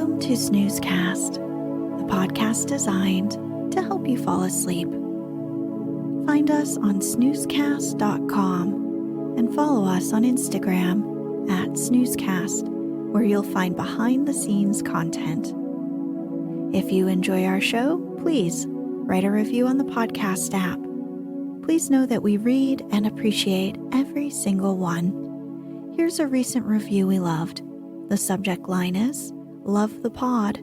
Welcome to Snoozecast, the podcast designed to help you fall asleep. Find us on snoozecast.com and follow us on Instagram at Snoozecast, where you'll find behind-the-scenes content. If you enjoy our show, please write a review on the podcast app. Please know that we read and appreciate every single one. Here's a recent review we loved. The subject line is, "Love the pod.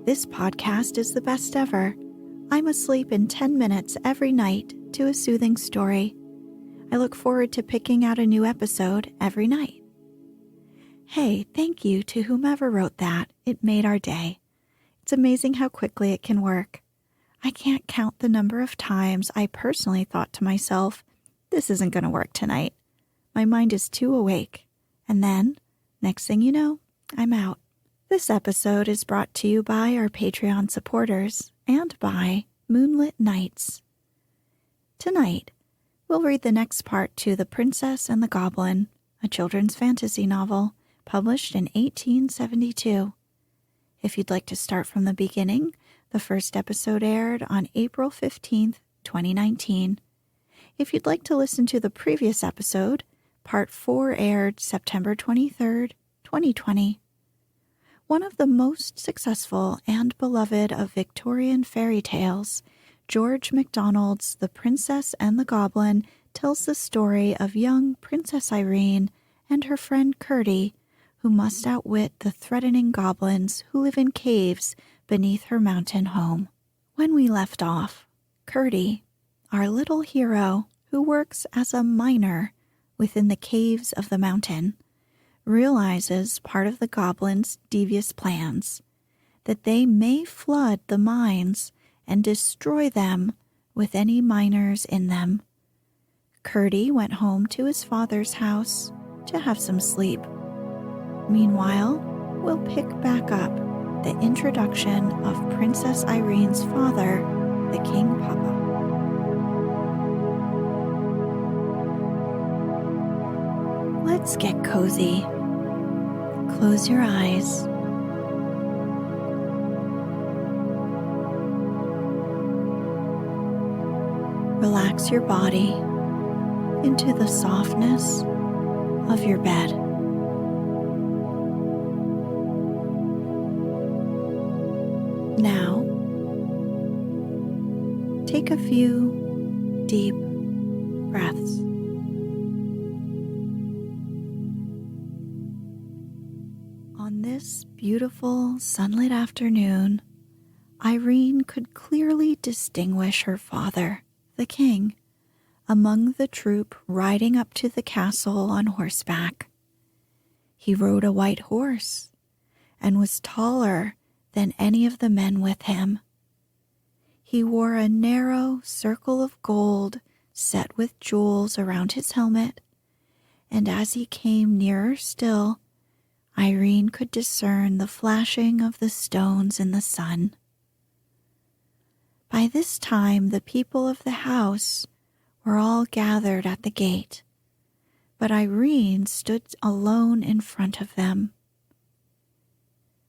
This podcast is the best ever. I'm asleep in 10 minutes every night to a soothing story. I look forward to picking out a new episode every night." Hey, thank you to whomever wrote that. It made our day. It's amazing how quickly it can work. I can't count the number of times I personally thought to myself, this isn't going to work tonight. My mind is too awake. And then, next thing you know, I'm out. This episode is brought to you by our Patreon supporters and by Moonlit Nights. Tonight, we'll read the next part to The Princess and the Goblin, a children's fantasy novel published in 1872. If you'd like to start from the beginning, the first episode aired on April 15th, 2019. If you'd like to listen to the previous episode, Part 4 aired September 23rd, 2020. One of the most successful and beloved of Victorian fairy tales, George MacDonald's The Princess and the Goblin tells the story of young Princess Irene and her friend Curdie, who must outwit the threatening goblins who live in caves beneath her mountain home. When we left off, Curdie, our little hero who works as a miner within the caves of the mountain, realizes part of the goblins' devious plans, that they may flood the mines and destroy them with any miners in them. Curdie went home to his father's house to have some sleep. Meanwhile, we'll pick back up the introduction of Princess Irene's father, the King Papa. Let's get cozy. Close your eyes. Relax your body into the softness of your bed. Now, take a few deep breaths. On this beautiful sunlit afternoon, Irene could clearly distinguish her father, the king, among the troop riding up to the castle on horseback. He rode a white horse and was taller than any of the men with him. He wore a narrow circle of gold set with jewels around his helmet, and as he came nearer still, Irene could discern the flashing of the stones in the sun. By this time, the people of the house were all gathered at the gate, but Irene stood alone in front of them.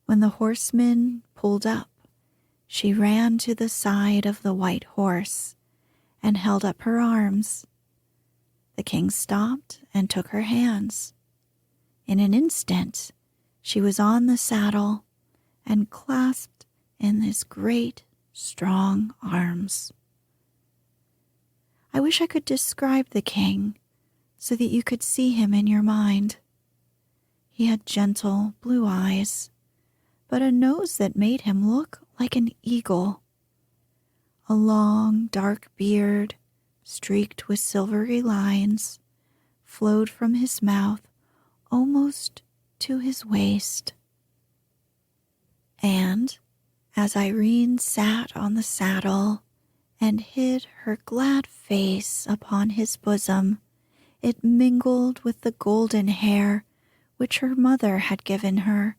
When the horsemen pulled up, she ran to the side of the white horse and held up her arms. The king stopped and took her hands. In an instant, she was on the saddle and clasped in his great, strong arms. I wish I could describe the king so that you could see him in your mind. He had gentle blue eyes, but a nose that made him look like an eagle. A long, dark beard, streaked with silvery lines, flowed from his mouth almost to his waist. And as Irene sat on the saddle and hid her glad face upon his bosom, it mingled with the golden hair which her mother had given her,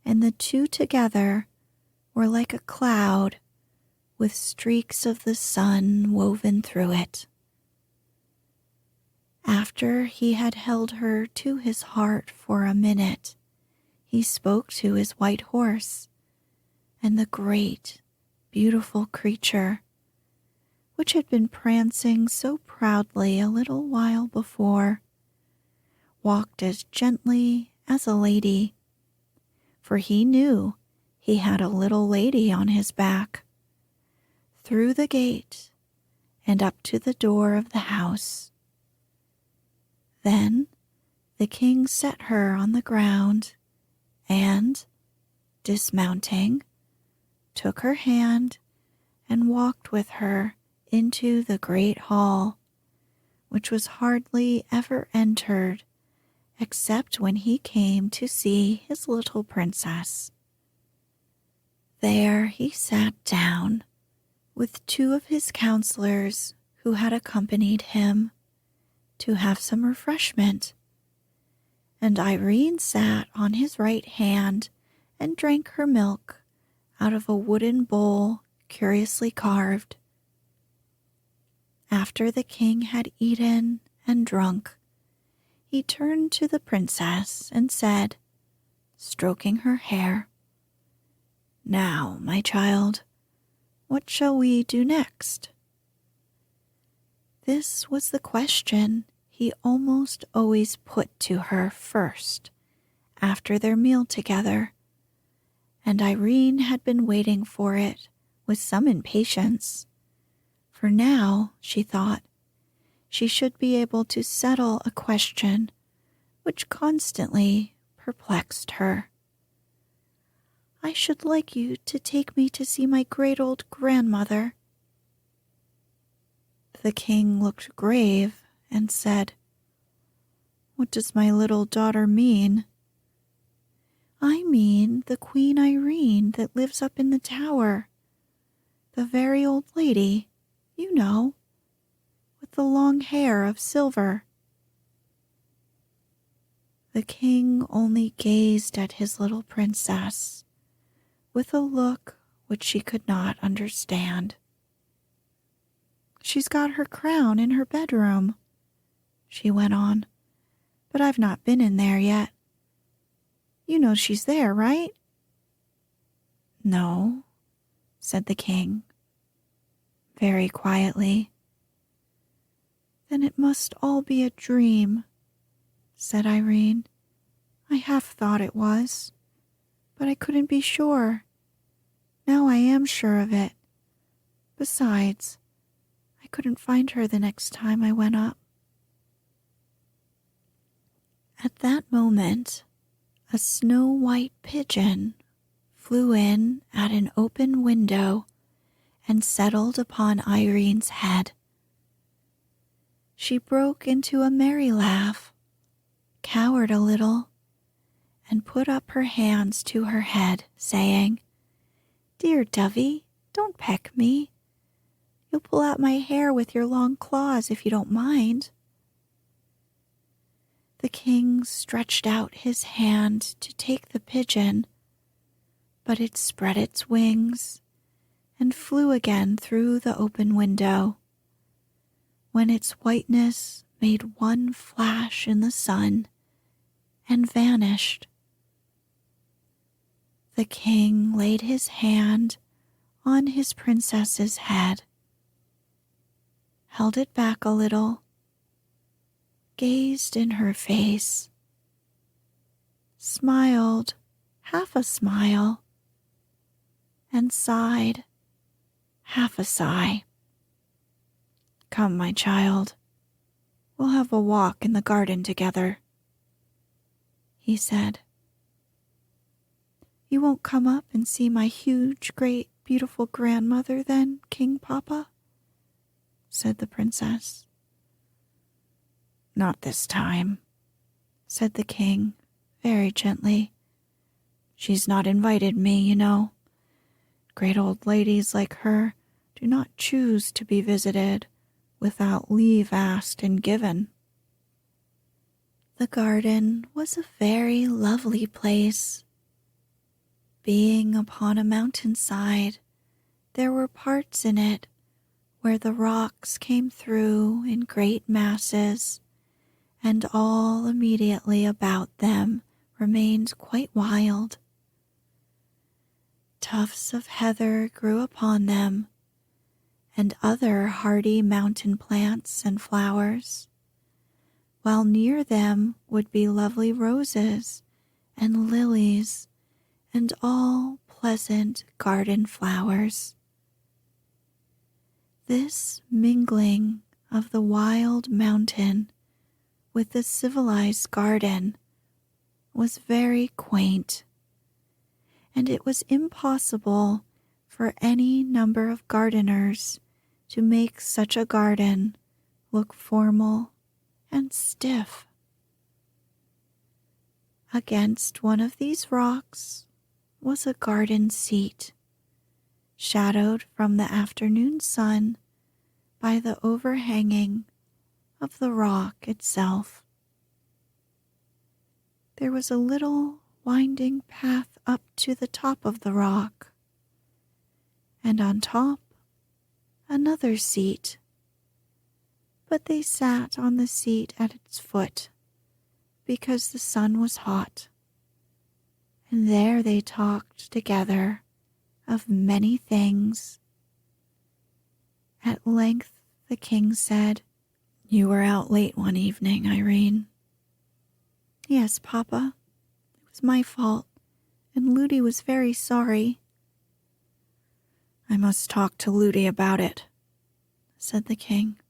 and the two together were like a cloud with streaks of the sun woven through it. After he had held her to his heart for a minute, he spoke to his white horse, and the great, beautiful creature, which had been prancing so proudly a little while before, walked as gently as a lady, for he knew he had a little lady on his back, through the gate and up to the door of the house. Then the king set her on the ground and, dismounting, took her hand and walked with her into the great hall, which was hardly ever entered except when he came to see his little princess. There he sat down with two of his counselors who had accompanied him to have some refreshment, and Irene sat on his right hand and drank her milk out of a wooden bowl curiously carved. After the king had eaten and drunk, he turned to the princess and said, stroking her hair, "Now, my child, what shall we do next?" This was the question he almost always put to her first after their meal together, and Irene had been waiting for it with some impatience, for now, she thought, she should be able to settle a question which constantly perplexed her. "I should like you to take me to see my great old grandmother." The king looked grave and said, "What does my little daughter mean?" "I mean the Queen Irene that lives up in the tower. The very old lady, you know, with the long hair of silver." The king only gazed at his little princess with a look which she could not understand. "She's got her crown in her bedroom," she went on, "but I've not been in there yet. You know she's there, right?" "No," said the king, very quietly. "Then it must all be a dream," said Irene. "I half thought it was, but I couldn't be sure. Now I am sure of it. Besides, I couldn't find her the next time I went up." At that moment, a snow-white pigeon flew in at an open window and settled upon Irene's head. She broke into a merry laugh, cowered a little, and put up her hands to her head, saying, "Dear Dovey, don't peck me. You'll pull out my hair with your long claws if you don't mind." The king stretched out his hand to take the pigeon, but it spread its wings and flew again through the open window, when its whiteness made one flash in the sun and vanished. The king laid his hand on his princess's head, held it back a little, gazed in her face, smiled half a smile, and sighed half a sigh. "Come, my child, we'll have a walk in the garden together," he said. "You won't come up and see my huge, great, beautiful grandmother then, King Papa?" said the princess. "Not this time," said the king, very gently. "She's not invited me, you know. Great old ladies like her do not choose to be visited without leave asked and given." The garden was a very lovely place. Being upon a mountainside, there were parts in it where the rocks came through in great masses, and all immediately about them remained quite wild. Tufts of heather grew upon them, and other hardy mountain plants and flowers, while near them would be lovely roses and lilies and all pleasant garden flowers. This mingling of the wild mountain with the civilized garden was very quaint, and it was impossible for any number of gardeners to make such a garden look formal and stiff. Against one of these rocks was a garden seat, shadowed from the afternoon sun by the overhanging of the rock itself. There was a little winding path up to the top of the rock, and on top another seat, but they sat on the seat at its foot because the sun was hot, and there they talked together of many things. At length the king said, "You were out late one evening, Irene." "Yes, Papa. It was my fault, and Ludi was very sorry." "I must talk to Ludi about it," said the king.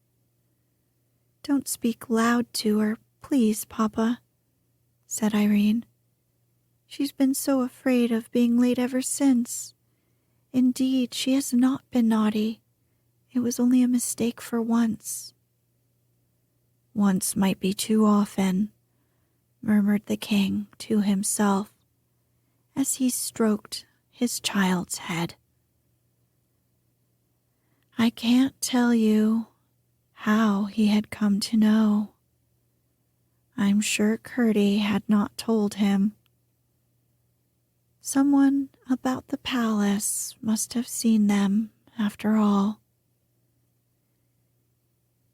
"Don't speak loud to her, please, Papa," said Irene. "She's been so afraid of being late ever since. Indeed, she has not been naughty. It was only a mistake for once." "Once might be too often," murmured the king to himself as he stroked his child's head. I can't tell you how he had come to know. I'm sure Curdie had not told him. Someone about the palace must have seen them after all.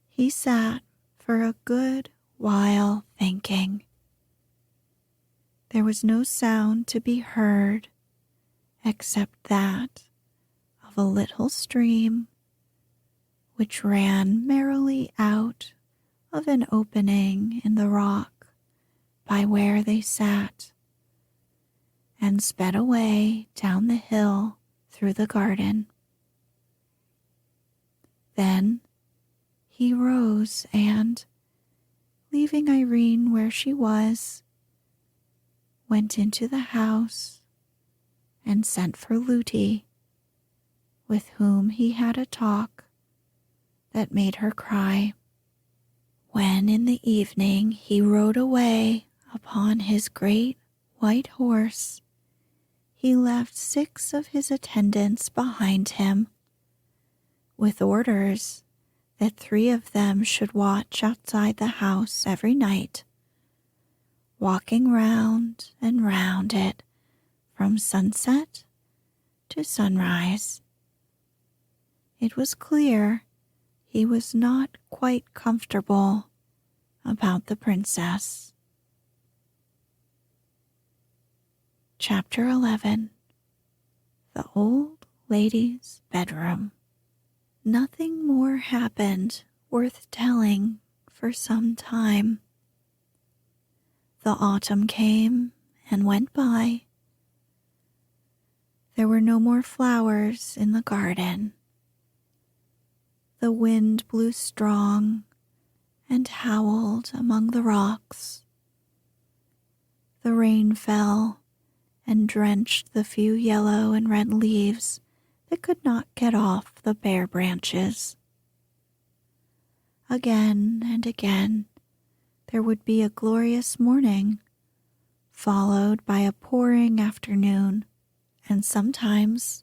He sat for a good while thinking. There was no sound to be heard except that of a little stream which ran merrily out of an opening in the rock by where they sat, and sped away down the hill through the garden. Then he rose and, leaving Irene where she was, went into the house and sent for Ludi, with whom he had a talk that made her cry. When in the evening he rode away upon his great white horse, he left 6 of his attendants behind him, with orders that 3 of them should watch outside the house every night, walking round and round it from sunset to sunrise. It was clear he was not quite comfortable about the princess. Chapter 11. The Old Lady's Bedroom. Nothing more happened worth telling for some time. The autumn came and went by. There were no more flowers in the garden. The wind blew strong and howled among the rocks. The rain fell and drenched the few yellow and red leaves that could not get off the bare branches. Again and again there would be a glorious morning, followed by a pouring afternoon, and sometimes,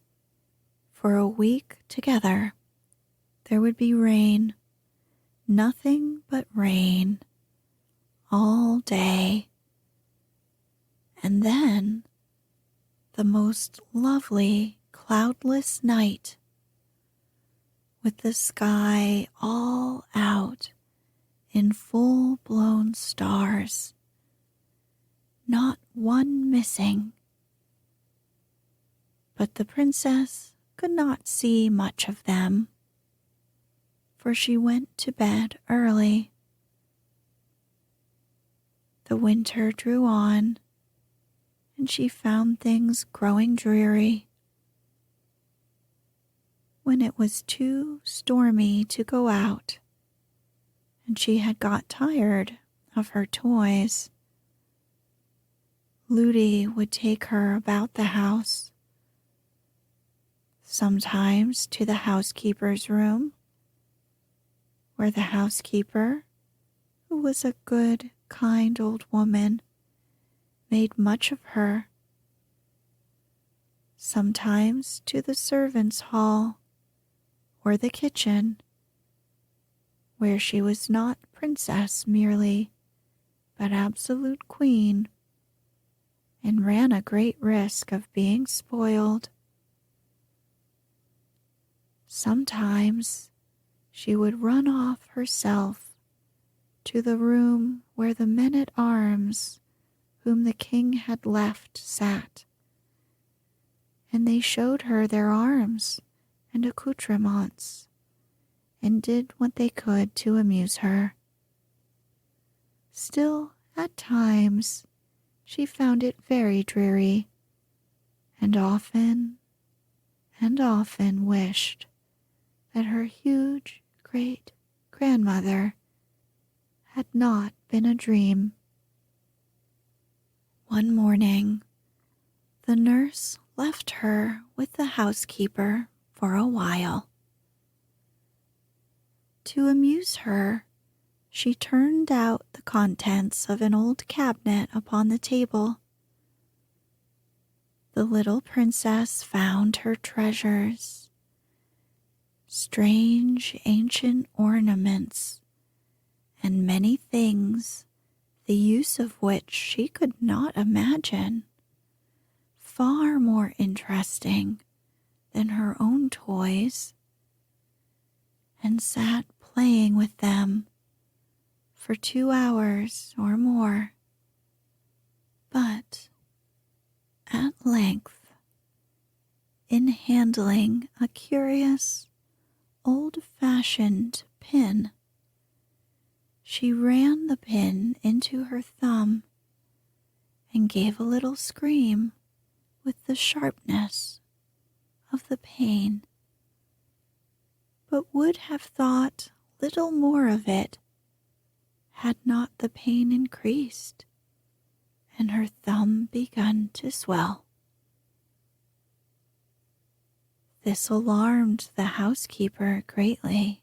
for a week together, there would be rain, nothing but rain, all day. And then the most lovely cloudless night, with the sky all out in full-blown stars, not one missing. But the princess could not see much of them, for she went to bed early. The winter drew on, and she found things growing dreary. When it was too stormy to go out, and she had got tired of her toys, Ludi would take her about the house, sometimes to the housekeeper's room, where the housekeeper, who was a good, kind old woman, made much of her, sometimes to the servants' hall or the kitchen, where she was not princess merely, but absolute queen, and ran a great risk of being spoiled. Sometimes she would run off herself to the room where the men-at-arms whom the king had left sat, and they showed her their arms and accoutrements, and did what they could to amuse her. Still, at times, she found it very dreary, and often wished that her huge great-grandmother had not been a dream. One morning, the nurse left her with the housekeeper for a while. To amuse her, she turned out the contents of an old cabinet upon the table. The little princess found her treasures, strange ancient ornaments, and many things the use of which she could not imagine, far more interesting than her own toys, and sat playing with them for 2 hours or more. But at length, in handling a curious, old-fashioned pin, she ran the pin into her thumb and gave a little scream with the sharpness of the pain, but would have thought little more of it had not the pain increased and her thumb begun to swell. This alarmed the housekeeper greatly.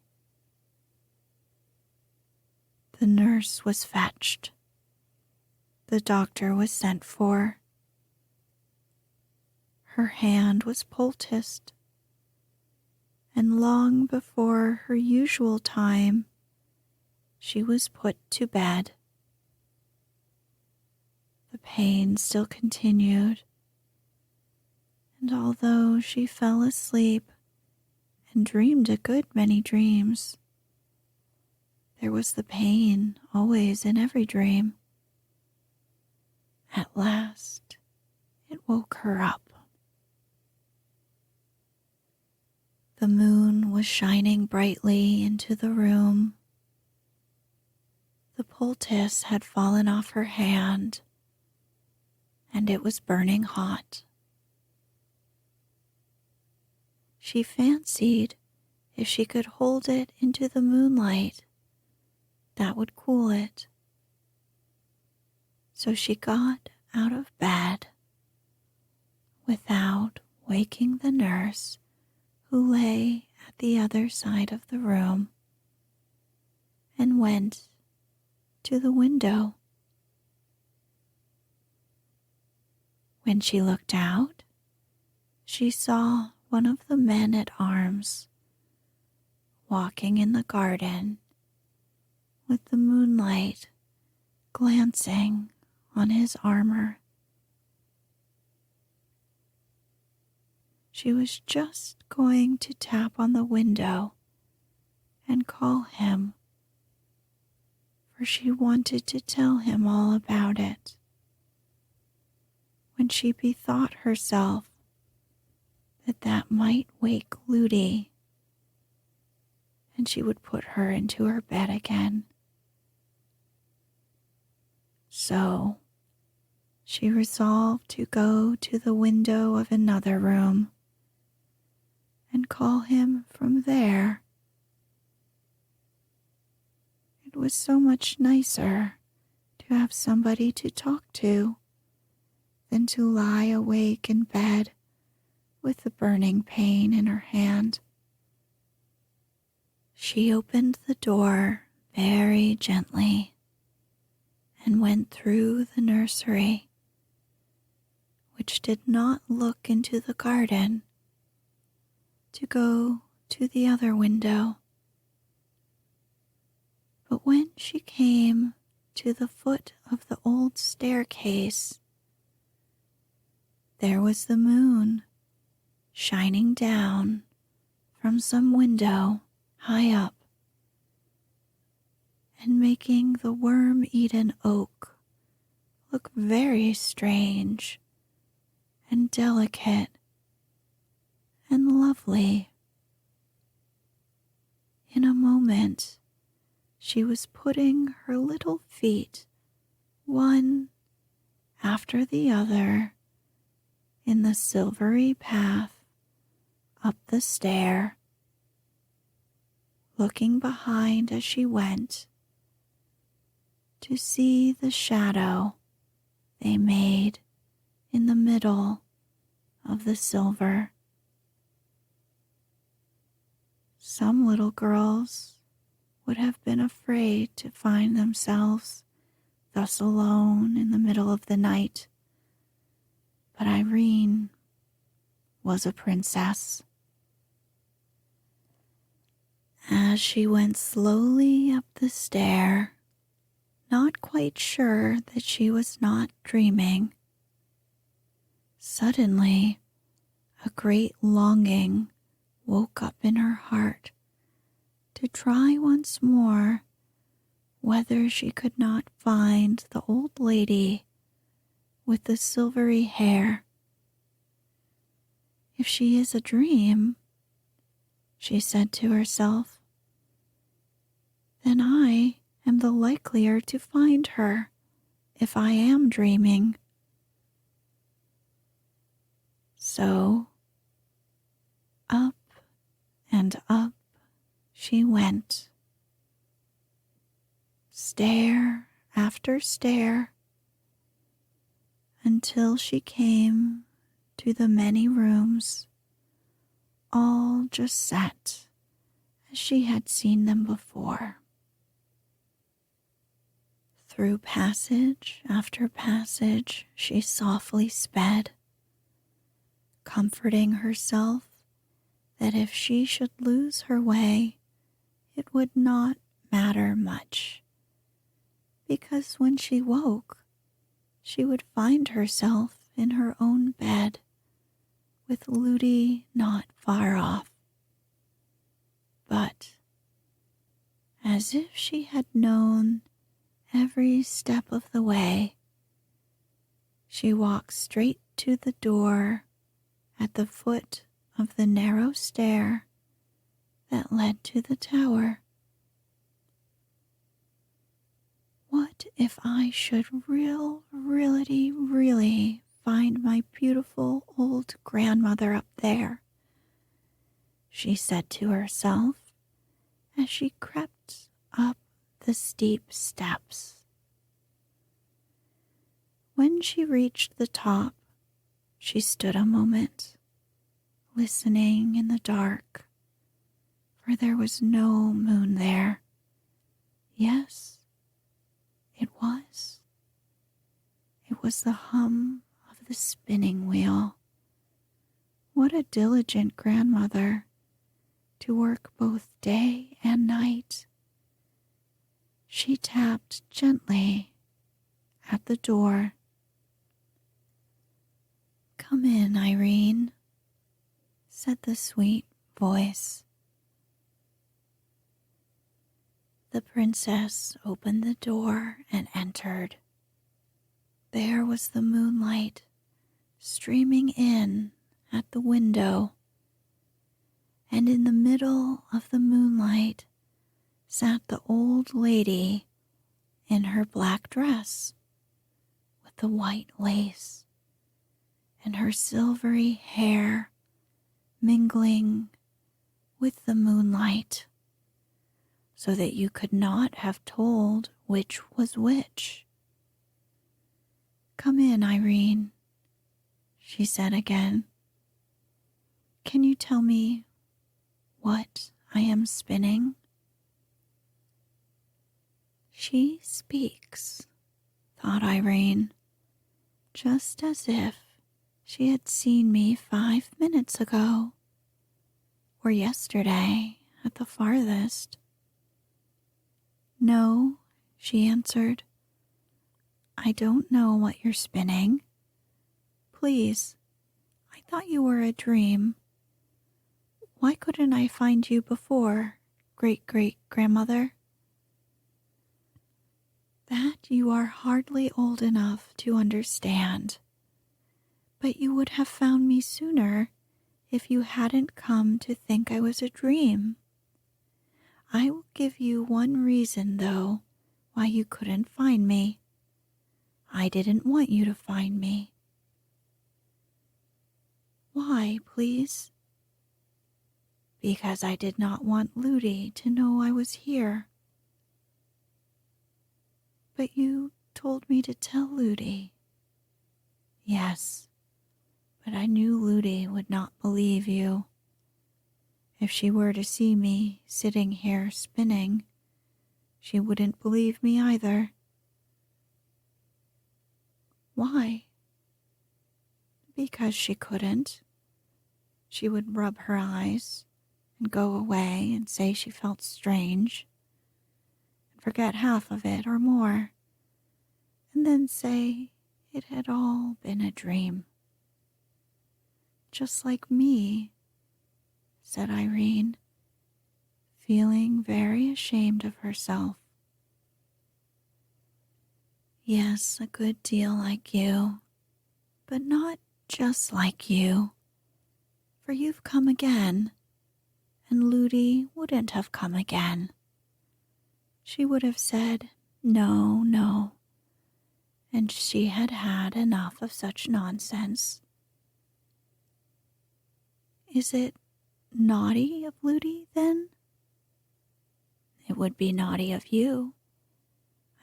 The nurse was fetched. The doctor was sent for. Her hand was poulticed, and long before her usual time, she was put to bed. The pain still continued, and although she fell asleep and dreamed a good many dreams, there was the pain always in every dream. At last, it woke her up. The moon was shining brightly into the room. The poultice had fallen off her hand, and it was burning hot. She fancied if she could hold it into the moonlight, that would cool it. So she got out of bed without waking the nurse who lay at the other side of the room, and went to the window. When she looked out, she saw one of the men-at-arms walking in the garden with the moonlight glancing on his armor. She was just going to tap on the window and call him, for she wanted to tell him all about it. when she bethought herself that that might wake Ludi, and she would put her into her bed again. So she resolved to go to the window of another room and call him from there. It was so much nicer to have somebody to talk to than to lie awake in bed with the burning pain in her hand. She opened the door very gently and went through the nursery, which did not look into the garden, to go to the other window. But when she came to the foot of the old staircase, there was the moon shining down from some window high up and making the worm-eaten oak look very strange and delicate and lovely. In a moment, she was putting her little feet, one after the other, in the silvery path up the stair, looking behind as she went to see the shadow they made in the middle of the silver. Some little girls would have been afraid to find themselves thus alone in the middle of the night, but Irene was a princess. As she went slowly up the stair, not quite sure that she was not dreaming, suddenly a great longing woke up in her heart to try once more whether she could not find the old lady with the silvery hair. If she is a dream, she said to herself, then I am the likelier to find her if I am dreaming. So, up and up she went, stair after stair, until she came to the many rooms, all just set as she had seen them before. Through passage after passage she softly sped, comforting herself that if she should lose her way, it would not matter much, because when she woke, she would find herself in her own bed, with Ludi not far off. But, as if she had known every step of the way, she walked straight to the door at the foot of the narrow stair that led to the tower. What if I should really find my beautiful old grandmother up there? She said to herself as she crept up the steep steps. When she reached the top, she stood a moment, listening in the dark, for there was no moon there. Yes, it was. It was the hum of the spinning wheel. What a diligent grandmother, to work both day and night. She tapped gently at the door. "Come in, Irene," said the sweet voice. The princess opened the door and entered. There was the moonlight streaming in at the window, and in the middle of the moonlight sat the old lady in her black dress with the white lace, and her silvery hair mingling with the moonlight, so that you could not have told which was which. "Come in, Irene," she said again. "Can you tell me what I am spinning?" She speaks, thought Irene, just as if she had seen me 5 minutes ago, or yesterday at the farthest. "No," she answered, "I don't know what you're spinning. Please, I thought you were a dream. Why couldn't I find you before, great-great-grandmother?" "That you are hardly old enough to understand, but you would have found me sooner if you hadn't come to think I was a dream. I will give you one reason, though, why you couldn't find me. I didn't want you to find me." "Why, please?" "Because I did not want Ludi to know I was here." "But you told me to tell Ludi." "Yes, but I knew Ludi would not believe you. If she were to see me sitting here spinning, she wouldn't believe me either." "Why?" "Because she couldn't. She would rub her eyes and go away and say she felt strange, and forget half of it or more, and then say it had all been a dream." "Just like me," said Irene, feeling very ashamed of herself. "Yes, a good deal like you, but not just like you, for you've come again, and Ludi wouldn't have come again. She would have said, 'No, no,' and she had had enough of such nonsense." "Is it naughty of Ludi, then?" "It would be naughty of you.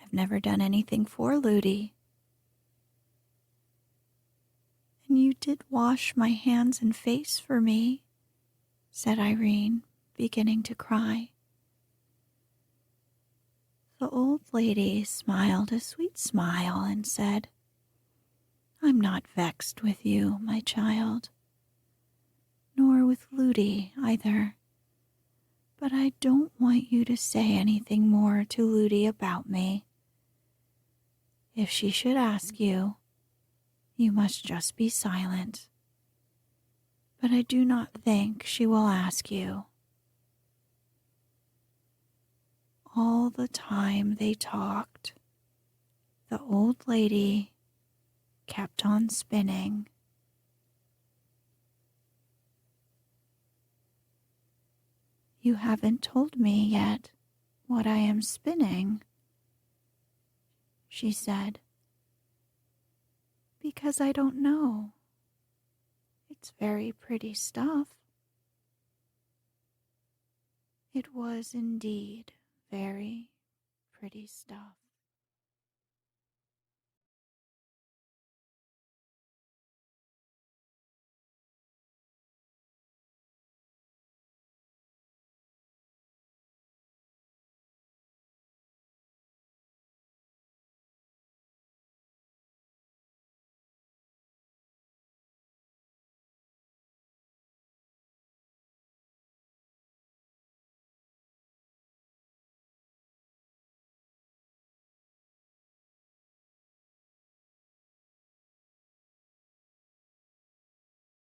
I've never done anything for Ludi." "And you did wash my hands and face for me," said Irene, beginning to cry. The old lady smiled a sweet smile and said, "I'm not vexed with you, my child, nor with Ludi either, but I don't want you to say anything more to Ludi about me. If she should ask you, you must just be silent. But I do not think she will ask you." All the time they talked, the old lady kept on spinning. "You haven't told me yet what I am spinning," she said. "Because I don't know. It's very pretty stuff." It was indeed very pretty stuff.